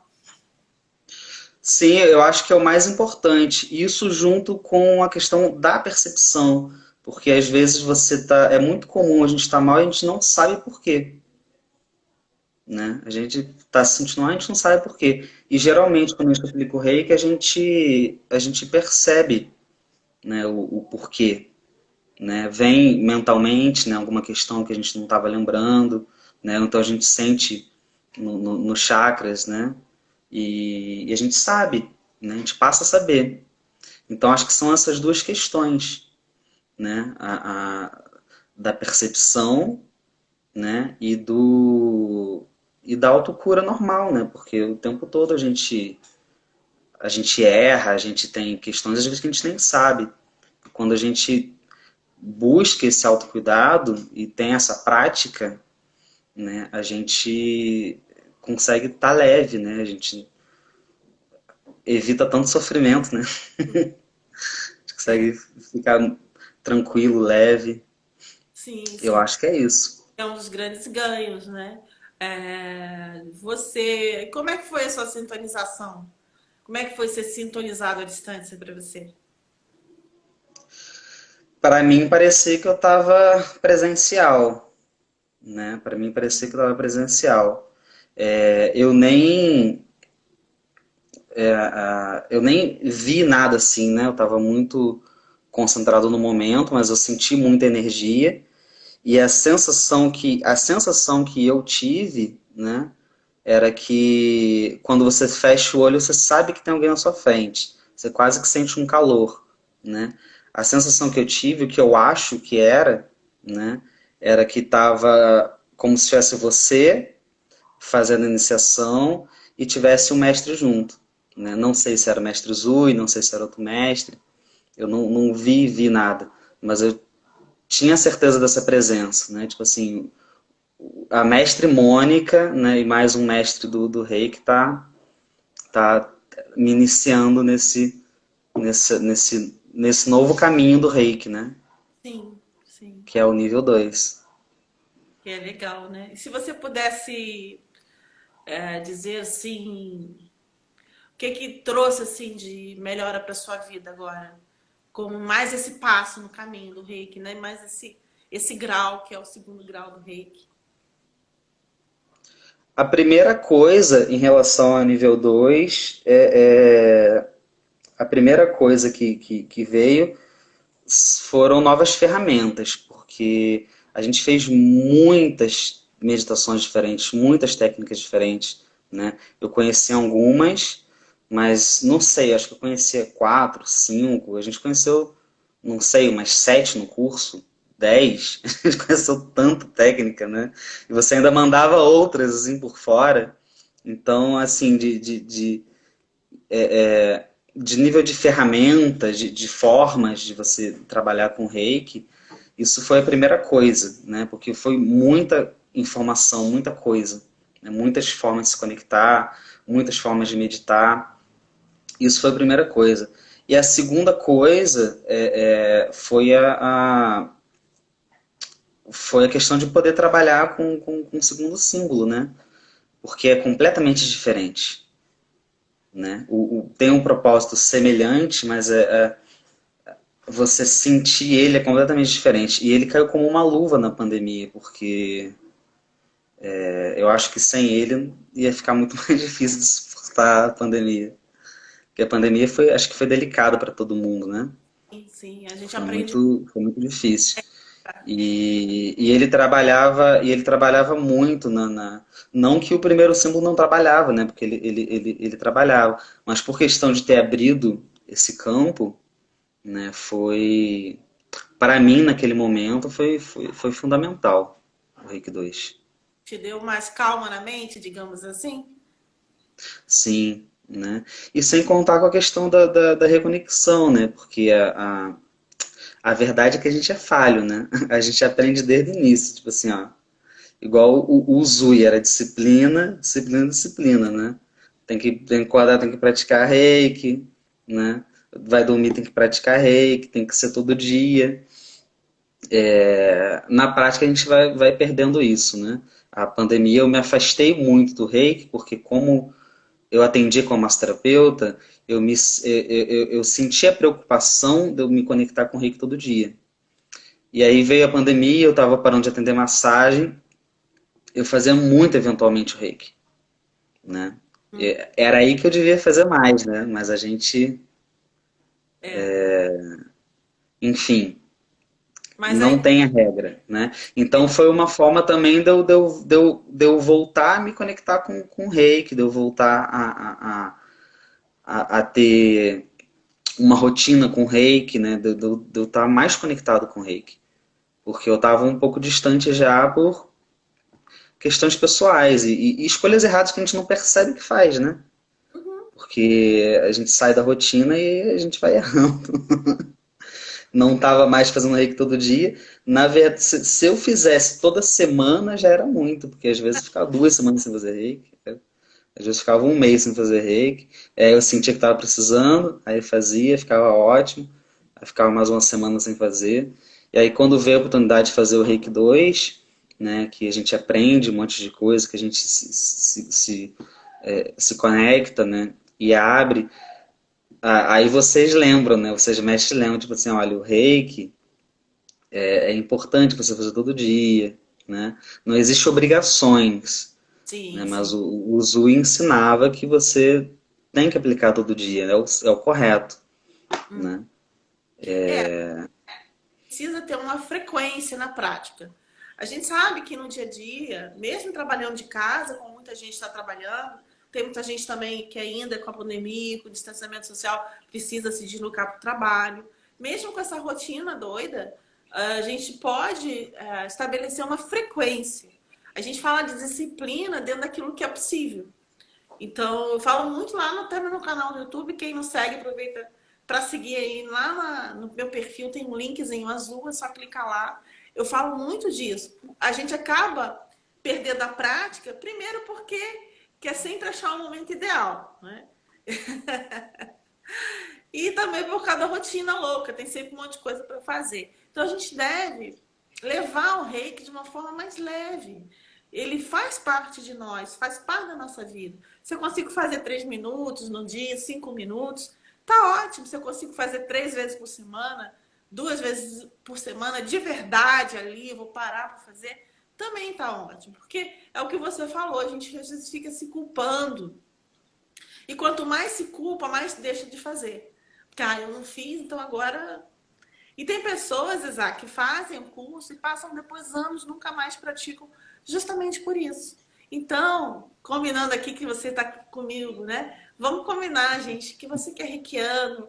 Sim, eu acho que é o mais importante. Isso junto com a questão da percepção. Porque às vezes você tá. É muito comum a gente estar mal e a gente não sabe por quê. Né? A gente está se sentindo mal, a gente não sabe por quê. E geralmente, quando a gente aplica o reiki, a gente percebe, né, o porquê. Né? Vem mentalmente, né, alguma questão que a gente não estava lembrando, né? Então a gente sente nos chakras, né? E a gente sabe, né? A gente passa a saber. Então acho que são essas duas questões, né? Da percepção, né? E da autocura normal, né? Porque o tempo todo a gente erra, a gente tem questões às vezes que a gente nem sabe. Quando a gente busca esse autocuidado e tem essa prática, né? A gente consegue estar leve, né? A gente evita tanto sofrimento, né? A gente consegue ficar tranquilo, leve. Sim, Eu sim. acho que é isso. É um dos grandes ganhos, né? Você, como é que foi a sua sintonização? Como é que foi ser sintonizado à distância para você? Para mim parecia que eu estava presencial, né? Para mim parecia que eu estava presencial. Eu nem vi nada assim, né? Eu estava muito concentrado no momento, mas eu senti muita energia e a sensação que eu tive, né? Era que quando você fecha o olho, você sabe que tem alguém na sua frente. Você quase que sente um calor, né? A sensação que eu tive, o que eu acho que era, né? Era que estava como se tivesse você fazendo a iniciação e tivesse um mestre junto, né? Não sei se era o mestre Zui, não sei se era outro mestre. Eu não vi nada, mas eu tinha certeza dessa presença, né? Tipo assim, a mestre Mônica, né, e mais um mestre do rei que tá me iniciando nesse novo caminho do reiki, né? Sim, sim. Que é o nível 2. Que é legal, né? E se você pudesse dizer assim, o que que trouxe assim de melhora para sua vida agora? Com mais esse passo no caminho do reiki, né? Mais esse grau, que é o segundo grau do reiki. A primeira coisa em relação ao nível 2 a primeira coisa que veio foram novas ferramentas, porque a gente fez muitas meditações diferentes, muitas técnicas diferentes, né? Eu conheci algumas, mas não sei, acho que eu conhecia quatro, cinco, a gente conheceu, não sei, umas sete no curso, 10, a gente conheceu tanta técnica, né? E você ainda mandava outras, assim, por fora. Então, assim, de nível de ferramentas, de formas de você trabalhar com reiki, isso foi a primeira coisa, né? Porque foi muita informação, muita coisa, né? Muitas formas de se conectar, muitas formas de meditar. Isso foi a primeira coisa. E a segunda coisa foi a questão de poder trabalhar com o segundo símbolo, né? Porque é completamente diferente, né? Tem um propósito semelhante, mas você sentir ele é completamente diferente. E ele caiu como uma luva na pandemia, porque eu acho que sem ele ia ficar muito mais difícil de suportar a pandemia. Porque a pandemia foi, acho que foi delicada para todo mundo, né? Sim, sim, a gente Foi aprende. foi muito difícil. E ele trabalhava muito não que o primeiro símbolo não trabalhava, né? Porque ele trabalhava, mas por questão de ter abrido esse campo, né? Foi para mim naquele momento foi fundamental o Reiki 2. Te deu mais calma na mente, digamos assim? Sim, né? E sem contar com a questão da reconexão, né? Porque a verdade é que a gente é falho, né? A gente aprende desde o início, tipo assim, ó. Igual o Zui era disciplina, disciplina, disciplina, né? Tem que acordar, tem que praticar reiki, né? Vai dormir, tem que praticar reiki, tem que ser todo dia. Na prática a gente vai perdendo isso, né? A pandemia eu me afastei muito do reiki, porque como eu atendi como massoterapeuta, eu senti a preocupação de eu me conectar com o reiki todo dia. E aí veio a pandemia, eu estava parando de atender massagem, eu fazia muito eventualmente o reiki, né? Era aí que eu devia fazer mais, né? Mas a gente, É. enfim, Mas não aí, tem a regra, né? Então foi uma forma também de eu voltar a me conectar com o reiki, de eu voltar a ter uma rotina com o reiki, né? De eu estar mais conectado com o reiki. Porque eu estava um pouco distante já por questões pessoais e escolhas erradas que a gente não percebe que faz, né? uhum, Porque a gente sai da rotina e a gente vai errando. Não estava mais fazendo reiki todo dia. Na verdade, se eu fizesse toda semana já era muito, porque às vezes eu ficava 2 semanas sem fazer reiki, às vezes eu ficava um mês sem fazer reiki. Aí eu sentia que estava precisando, aí eu fazia, ficava ótimo. Aí ficava mais uma semana sem fazer. E aí quando veio a oportunidade de fazer o Reiki 2, né, que a gente aprende um monte de coisa, que a gente se conecta, né, e abre. Aí vocês lembram, né? Vocês mestres lembram, tipo assim, olha, o reiki é importante você fazer todo dia, né? Não existe obrigações, né? sim, Mas sim. o Zui ensinava que você tem que aplicar todo dia, é o correto, Hum. né? É, precisa ter uma frequência na prática. A gente sabe que no dia a dia, mesmo trabalhando de casa, como muita gente está trabalhando, tem muita gente também que ainda com a pandemia, com o distanciamento social, precisa se deslocar para o trabalho. Mesmo com essa rotina doida, a gente pode estabelecer uma frequência. A gente fala de disciplina dentro daquilo que é possível. Então, eu falo muito lá até no meu canal do YouTube. Quem não segue, aproveita para seguir aí. Lá no meu perfil tem um linkzinho azul, é só clicar lá. Eu falo muito disso. A gente acaba perdendo a prática, primeiro porque quer sempre achar o momento ideal, né? E também por causa da rotina louca, tem sempre um monte de coisa para fazer. Então a gente deve levar o reiki de uma forma mais leve. ele faz parte de nós, faz parte da nossa vida. Se eu consigo fazer 3 minutos no dia, 5 minutos, tá ótimo. Se eu consigo fazer 3 vezes por semana, 2 vezes por semana, de verdade ali, vou parar para fazer, também tá ótimo. Porque é o que você falou, a gente às vezes fica se culpando. E quanto mais se culpa, mais deixa de fazer. Porque, eu não fiz, então agora... E tem pessoas, Isaac, que fazem o curso e passam depois anos, nunca mais praticam, justamente por isso. Então, combinando aqui que você está comigo, né? Vamos combinar, gente, que você que é reikiano.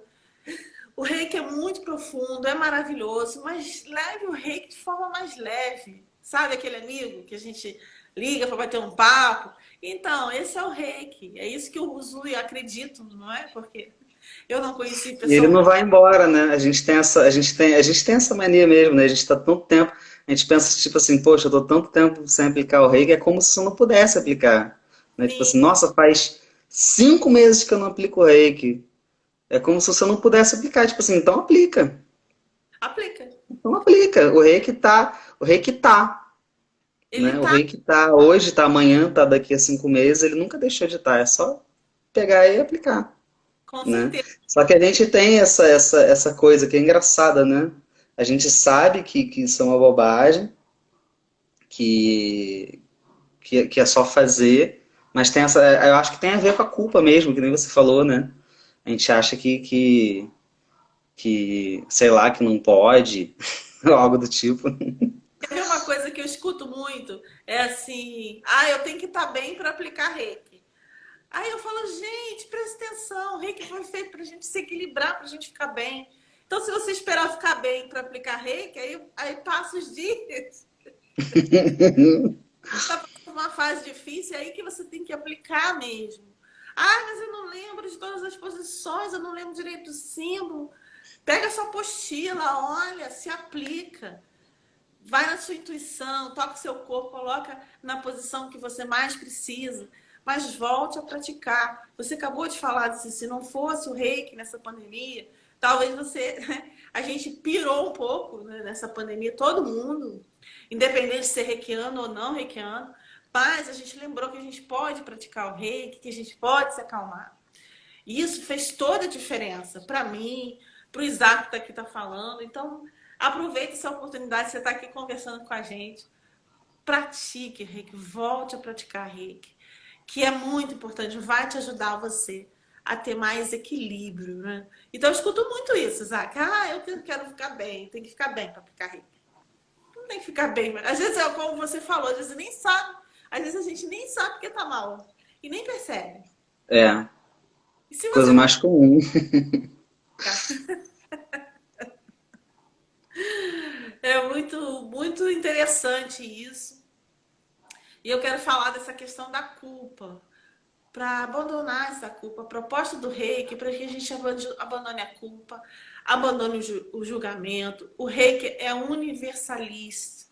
O reiki é muito profundo, é maravilhoso, mas leve o reiki de forma mais leve. Sabe aquele amigo que a gente liga para bater um papo? Então, esse é o reiki. É isso que eu uso e acredito, não é? Porque eu não conheci E ele não pessoalmente. vai embora, né? A gente tem essa mania mesmo, né? A gente está tanto tempo, a gente pensa tipo assim, poxa, eu tô tanto tempo sem aplicar o reiki, é como se eu não pudesse aplicar, né? Tipo assim, Sim, nossa, faz 5 meses que eu não aplico o reiki. É como se você não pudesse aplicar, tipo assim, então aplica. aplica. Então aplica. O reiki tá, Ele né? O tá, reiki tá hoje, tá amanhã, tá daqui a 5 meses, ele nunca deixou de estar, é só pegar e aplicar. com Né? certeza. Só que a gente tem essa coisa que é engraçada, né? A gente sabe que isso é uma bobagem, que, que é só fazer, mas tem essa, eu acho que tem a ver com a culpa mesmo, que nem você falou, né? A gente acha que sei lá, que não pode, ou algo do tipo. Quer ver uma coisa que eu escuto muito? É assim, eu tenho que estar bem para aplicar reiki. Aí eu falo, gente, presta atenção, o reiki foi feito para a gente se equilibrar, para a gente ficar bem. Então, se você esperar ficar bem para aplicar reiki, aí passa os dias, tá passando uma fase difícil, é aí que você tem que aplicar mesmo. Mas eu não lembro de todas as posições, eu não lembro direito do símbolo. Pega a sua apostila, olha, se aplica. Vai na sua intuição, toca o seu corpo, coloca na posição que você mais precisa, mas volte a praticar. Você acabou de falar disso, se não fosse o reiki nessa pandemia, talvez você... A gente pirou um pouco, né, nessa pandemia, todo mundo, independente de ser reikiano ou não reikiano, mas a gente lembrou que a gente pode praticar o reiki, que a gente pode se acalmar. E isso fez toda a diferença para mim, para o Isaac que aqui está falando. Então, aproveite essa oportunidade, você está aqui conversando com a gente. Pratique reiki, volte a praticar reiki, que é muito importante, vai te ajudar você a ter mais equilíbrio, né? Então, eu escuto muito isso, Isaac. Eu quero ficar bem, tem que ficar bem para aplicar reiki. Não tem que ficar bem, mas às vezes é como você falou, às vezes nem sabe, às vezes a gente nem sabe que tá mal e nem percebe. É, E se você coisa não mais comum. ficar, é muito, muito interessante isso. E eu quero falar dessa questão da culpa. Para abandonar essa culpa, a proposta do reiki, para que a gente abandone a culpa, abandone o julgamento. O reiki é universalista.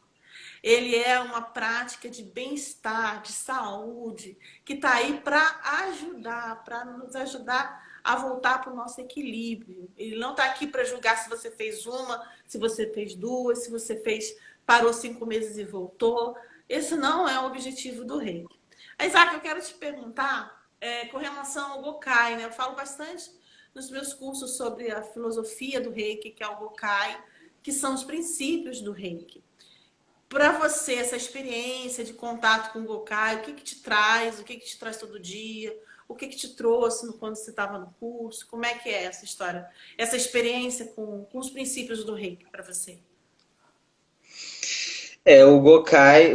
Ele é uma prática de bem-estar, de saúde, que está aí para ajudar, para nos ajudar a voltar para o nosso equilíbrio. Ele não está aqui para julgar se você fez uma, se você fez duas, se você fez, parou 5 meses e voltou. Esse não é o objetivo do reiki. Isaac, eu quero te perguntar com relação ao Gokai, né? Eu falo bastante nos meus cursos sobre a filosofia do reiki, que é o Gokai, que são os princípios do reiki. Para você, essa experiência de contato com o Gokai, o que te traz, o que te traz todo dia, o que te trouxe quando você estava no curso, como é que é essa história, essa experiência com os princípios do Reiki para você? O Gokai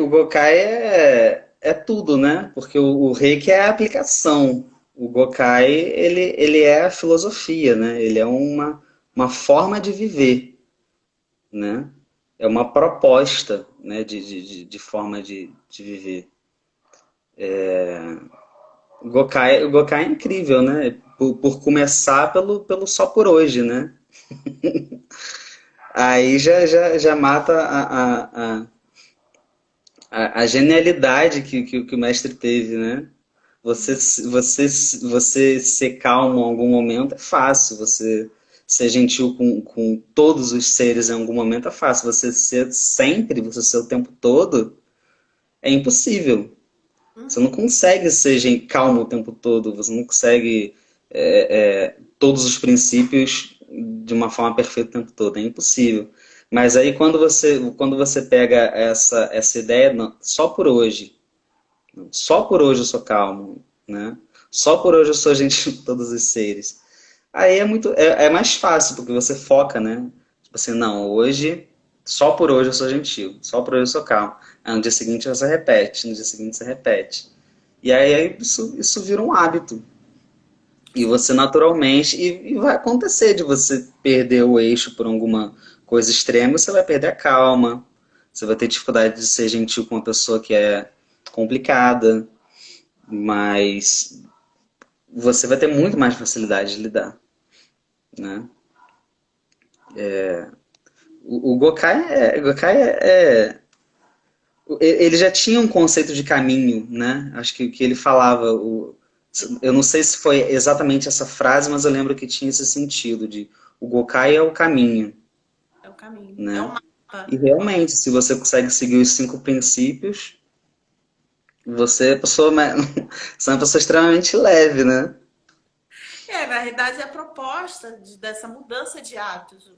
é tudo, né? Porque o Reiki é a aplicação. O Gokai, ele é a filosofia, né? Ele é uma forma de viver, né? É uma proposta, né, de forma de viver. O Gokai é incrível, né? Por começar pelo só por hoje, né? Aí já mata a genialidade que o mestre teve, né? Você, você, você ser calmo em algum momento é fácil. Você ser gentil com todos os seres em algum momento é fácil. Você ser sempre, você ser o tempo todo, é impossível. Você não Uhum. consegue ser calmo o tempo todo, você não consegue todos os princípios de uma forma perfeita o tempo todo, é impossível. Mas aí quando você pega essa ideia, não, só por hoje eu sou calmo, né? Só por hoje eu sou gentil com todos os seres. Aí é mais fácil, porque você foca, né? Tipo assim, não, hoje, só por hoje eu sou gentil, só por hoje eu sou calmo. Aí no dia seguinte você repete, no dia seguinte você repete. E aí isso vira um hábito. E Sim. você naturalmente, e vai acontecer de você perder o eixo por alguma coisa extrema, você vai perder a calma, você vai ter dificuldade de ser gentil com uma pessoa que é complicada, mas você vai ter muito mais facilidade de lidar, né? O ele já tinha um conceito de caminho, né? Acho que o que ele falava, eu não sei se foi exatamente essa frase, mas eu lembro que tinha esse sentido de o Gokai é o caminho, É o caminho. É o né? mapa. E realmente, se você consegue seguir os 5 princípios, você é, você é uma pessoa extremamente leve, né? Na realidade, a proposta dessa mudança de hábitos,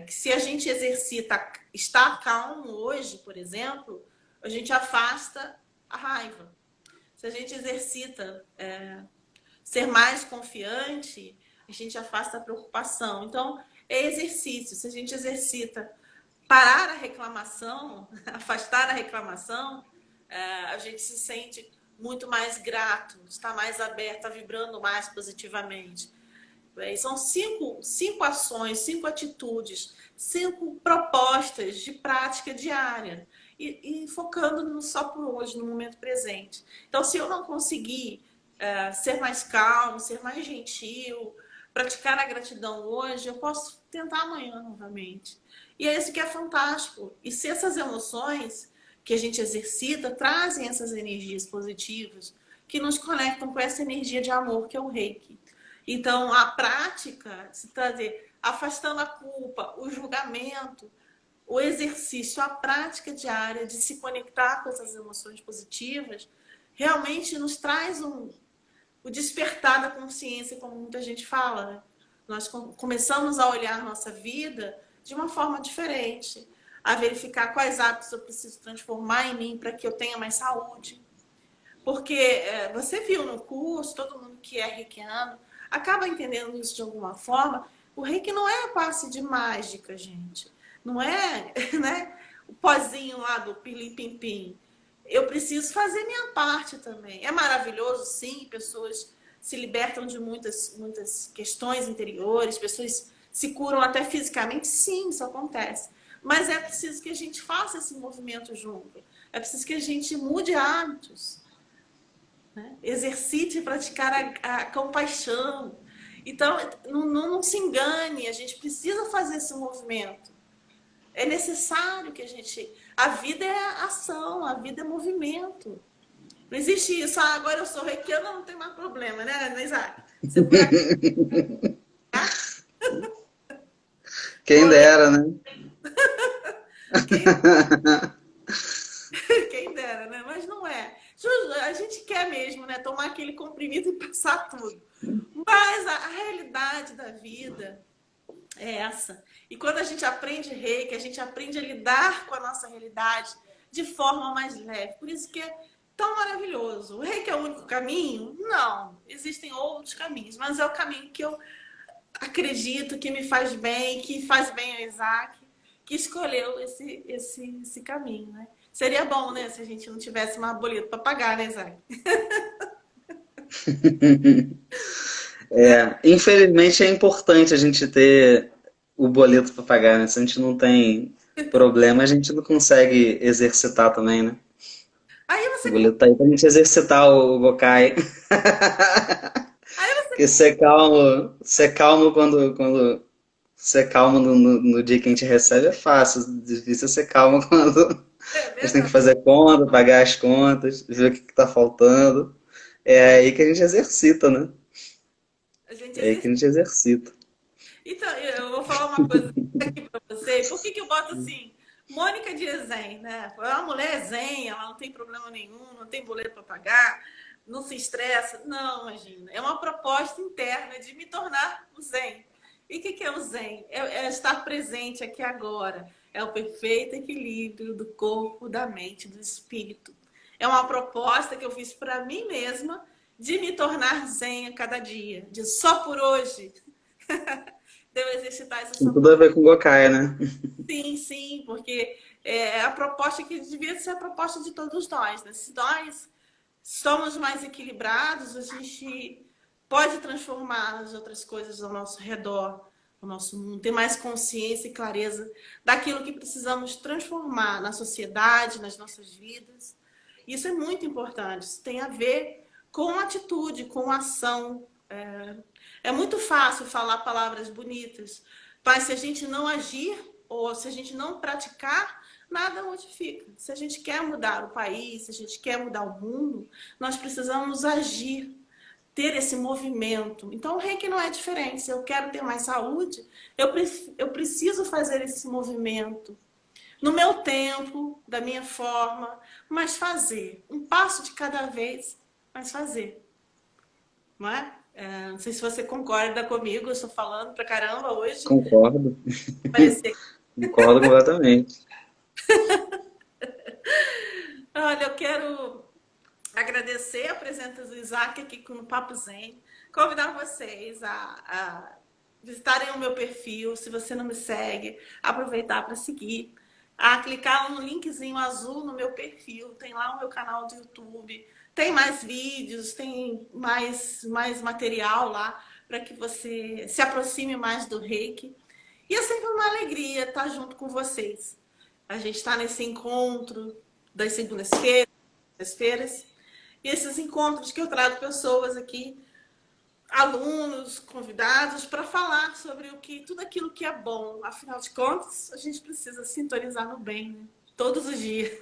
que se a gente exercita estar calmo hoje, por exemplo, a gente afasta a raiva. Se a gente exercita ser mais confiante, a gente afasta a preocupação. Então, é exercício. Se a gente exercita parar a reclamação, afastar a reclamação, a gente se sente muito mais grato, está mais aberto, está vibrando mais positivamente. E são cinco ações, 5 atitudes, 5 propostas de prática diária. E focando no só por hoje, no momento presente. Então, se eu não conseguir ser mais calmo, ser mais gentil, praticar a gratidão hoje, eu posso tentar amanhã novamente. E é isso que é fantástico. E se essas emoções que a gente exercita trazem essas energias positivas que nos conectam com essa energia de amor que é o Reiki. Então, a prática, se trazer, afastando a culpa, o julgamento, o exercício, a prática diária de se conectar com essas emoções positivas, realmente nos traz o despertar da consciência, como muita gente fala. Né? Nós começamos a olhar nossa vida de uma forma diferente, a verificar quais hábitos eu preciso transformar em mim para que eu tenha mais saúde. Porque você viu no curso, todo mundo que é reikiano acaba entendendo isso de alguma forma. O reiki não é passe de mágica, gente. Não é, né, o pozinho lá do pilim-pim-pim. Eu preciso fazer minha parte também. É maravilhoso, sim, pessoas se libertam de muitas questões interiores, pessoas se curam até fisicamente, sim, isso acontece. Mas é preciso que a gente faça esse movimento junto. É preciso que a gente mude hábitos, né? Exercite praticar a compaixão. Então, não se engane, a gente precisa fazer esse movimento. É necessário que a gente. A vida é ação, a vida é movimento. Não existe isso, agora eu sou reikiana, não tem mais problema, né, Isaac? Você por aqui, Quem olha, dera, né? quem, quem dera, né? Mas não é. A gente quer mesmo, né? Tomar aquele comprimido e passar tudo. Mas a realidade da vida é essa. E quando a gente aprende reiki, a gente aprende a lidar com a nossa realidade de forma mais leve. Por isso que é tão maravilhoso. O reiki é o único caminho? Não. Existem outros caminhos, mas é o caminho que eu acredito que me faz bem, que faz bem ao Isaac, que escolheu esse caminho, né? Seria bom, né, se a gente não tivesse mais boleto para pagar, né, Isaac? Né? Infelizmente é importante a gente ter o boleto para pagar, né? Se a gente não tem problema, a gente não consegue exercitar também, né? Aí O você, boleto tá aí pra gente exercitar o Gokai. aí você Porque ser calmo quando ser calmo no dia que a gente recebe é fácil. Difícil é ser calmo quando é a gente tem que verdade. fazer conta, pagar as contas, ver o que está faltando. É aí que a gente exercita, né? A gente É aí que a exercita. gente exercita. Então, eu vou falar uma coisa aqui para você. Por que eu boto assim? Mônica de Zen, né? É uma mulher zen, ela não tem problema nenhum, não tem boleto para pagar, não se estressa. Não, imagina. É uma proposta interna de me tornar o zen. E o que é o zen? É estar presente aqui agora. É o perfeito equilíbrio do corpo, da mente, do espírito. É uma proposta que eu fiz para mim mesma de me tornar zen a cada dia. De só por hoje. De eu exercitar essa Tem só tudo por a hoje. ver com Gokaia, né? Sim, sim, porque é a proposta que devia ser a proposta de todos nós, né? Se nós somos mais equilibrados, a gente pode transformar as outras coisas ao nosso redor, o nosso mundo, ter mais consciência e clareza daquilo que precisamos transformar na sociedade, nas nossas vidas. Isso é muito importante, isso tem a ver com atitude, com ação. É muito fácil falar palavras bonitas, mas se a gente não agir ou se a gente não praticar, nada modifica. Se a gente quer mudar o país, se a gente quer mudar o mundo, nós precisamos agir, ter esse movimento. Então, o reiki não é diferente. Se eu quero ter mais saúde, eu preciso fazer esse movimento no meu tempo, da minha forma, mas fazer. Um passo de cada vez, mas fazer. Não é? Não sei se você concorda comigo, eu estou falando pra caramba hoje. Concordo. Parecer. Concordo completamente. Olha, eu quero agradecer a presença do Isaac aqui no Papo Zen, convidar vocês a visitarem o meu perfil, se você não me segue, aproveitar para seguir, a clicar no linkzinho azul no meu perfil, tem lá o meu canal do YouTube, tem mais vídeos, tem mais material lá para que você se aproxime mais do Reiki. E é sempre uma alegria estar junto com vocês. A gente está nesse encontro das segundas-feiras, e esses encontros que eu trago pessoas aqui, alunos, convidados, para falar sobre tudo aquilo que é bom. Afinal de contas, a gente precisa sintonizar no bem, né? Todos os dias,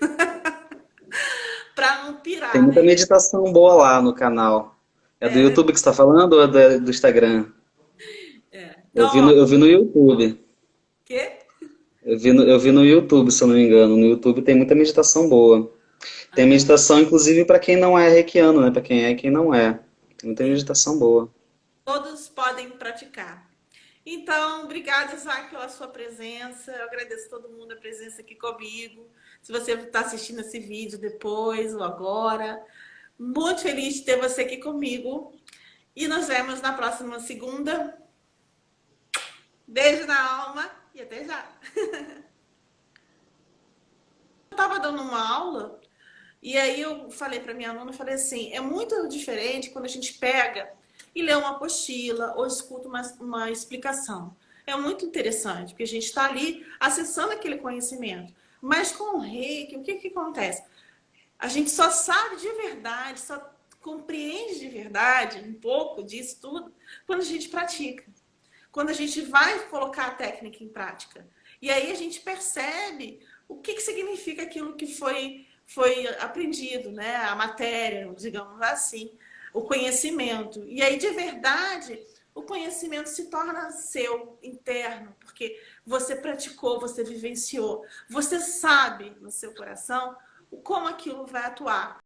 para não Tem pirar, muita né? meditação boa lá no canal. É do É, YouTube que você está falando ou é do Instagram? Então, ó, Eu vi no YouTube. quê? Eu vi no YouTube, se eu não me engano. No YouTube tem muita meditação boa. Tem Ah, meditação, inclusive, para quem não é reikiano, né? Para quem é e quem não é. Tem muita sim. meditação boa. Todos podem praticar. Então, obrigada, Isaac, pela sua presença. Eu agradeço a todo mundo a presença aqui comigo. Se você está assistindo esse vídeo depois ou agora. Muito feliz de ter você aqui comigo. E nos vemos na próxima segunda. Beijo na alma e até já. Eu estava dando uma aula e aí eu falei para minha aluna, falei assim, é muito diferente quando a gente pega e lê uma apostila ou escuta uma explicação. É muito interessante, porque a gente está ali acessando aquele conhecimento. Mas com o Reiki, o que que acontece? A gente só sabe de verdade, só compreende de verdade um pouco disso tudo quando a gente pratica. Quando a gente vai colocar a técnica em prática. E aí a gente percebe o que que significa aquilo que foi aprendido, né? A matéria, digamos assim, o conhecimento. E aí, de verdade, o conhecimento se torna seu, interno, porque você praticou, você vivenciou, você sabe no seu coração como aquilo vai atuar.